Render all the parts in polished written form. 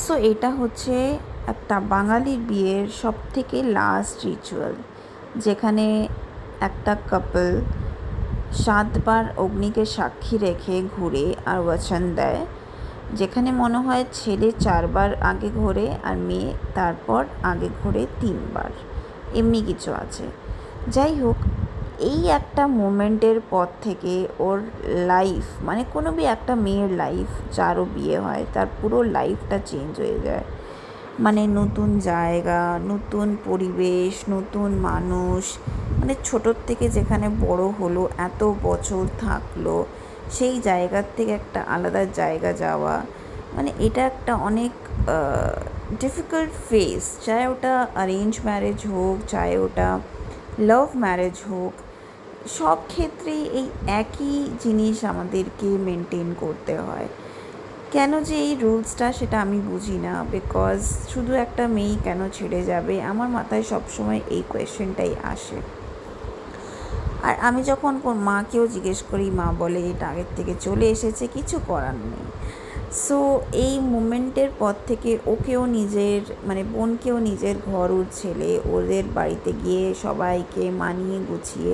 So এটা হচ্ছে একটা বাঙালির বিয়ের সবথেকে লাস্ট রিচুয়াল, যেখানে একটা কাপল 7 বার অগ্নিকে সাক্ষী রেখে ঘুরে আর বচন দেয়, যেখানে মনে হয় ছেলে 4 বার আগে ঘোরে আর মেয়ে তারপর আগে ঘোরে 3 বার, এমনি কিছু আছে। যাই হোক, এই একটা মোমেন্টের পর থেকে ওর লাইফ, মানে কোনো একটা মেয়ের লাইফ যারও বিয়ে হয় তার পুরো লাইফটা চেঞ্জ হয়ে যায়। মানে নতুন জায়গা, নতুন পরিবেশ, নতুন মানুষ, মানে ছোটোর থেকে যেখানে বড় হলো, এত বছর থাকলো, সেই জায়গার থেকে একটা আলাদা জায়গা যাওয়া, মানে এটা একটা অনেক ডিফিকাল্ট ফেজ। চাहे ওটা অ্যারেঞ্জ ম্যারেজ হোক, চাहे ওটা লাভ ম্যারেজ হোক, সব ক্ষেত্রেই এই একই জিনিস আমাদেরকে মেনটেন করতে হয়। কেন যে এই রুলসটা, সেটা আমি বুঝি না। বিকজ শুধু একটা মেয়েই কেন ছেড়ে যাবে, আমার মাথায় সবসময় এই কোয়েশ্চেনটাই আসে। আর আমি যখন মাকেও জিজ্ঞেস করি, মা বলে এটা আগের থেকে চলে এসেছে, কিছু করার নেই। সো এই মুমেন্টের পর থেকে ওকেও নিজের, মানে বোনকেও নিজের ঘর ছেড়ে ওদের বাড়িতে গিয়ে সবাইকে মানিয়ে গুছিয়ে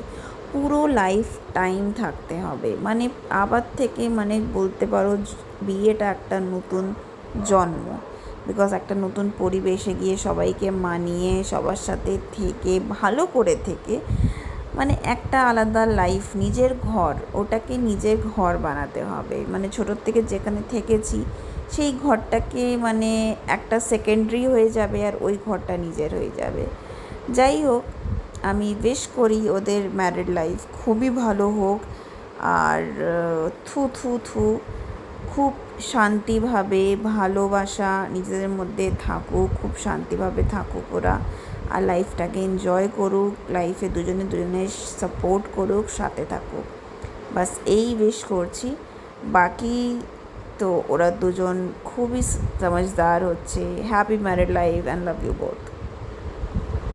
পুরো লাইফ টাইম থাকতে হবে। মানে আবার থেকে, মানে বলতে পারো বিয়েটা একটা নতুন জন্ম। বিকজ একটা নতুন পরিবেশে গিয়ে সবাইকে মানিয়ে সবার সাথে থেকে ভালো করে থেকে, মানে একটা আলাদা লাইফ, নিজের ঘর, ওটাকে নিজের ঘর বানাতে হবে। মানে ছোটোর থেকে যেখানে থেকেছি সেই ঘরটাকে, মানে একটা সেকেন্ডারি হয়ে যাবে আর ওই ঘরটা নিজের হয়ে যাবে। যাই হোক, আমি উইশ করি ওদের ম্যারিড লাইফ খুবই ভালো হোক। আর থু থু থু খুব শান্তিভাবে ভালোবাসা নিজেদের মধ্যে থাকুক, খুব শান্তিভাবে থাকুক ওরা, আর লাইফটাকে এনজয় করুক, লাইফে দুজনে দুজনের সাপোর্ট করুক, সাথে থাকুক। বাস এই উইশ করছি। বাকি তো ওরা দুজন খুবই সমঝদার হচ্ছে। Happy married life and love you both.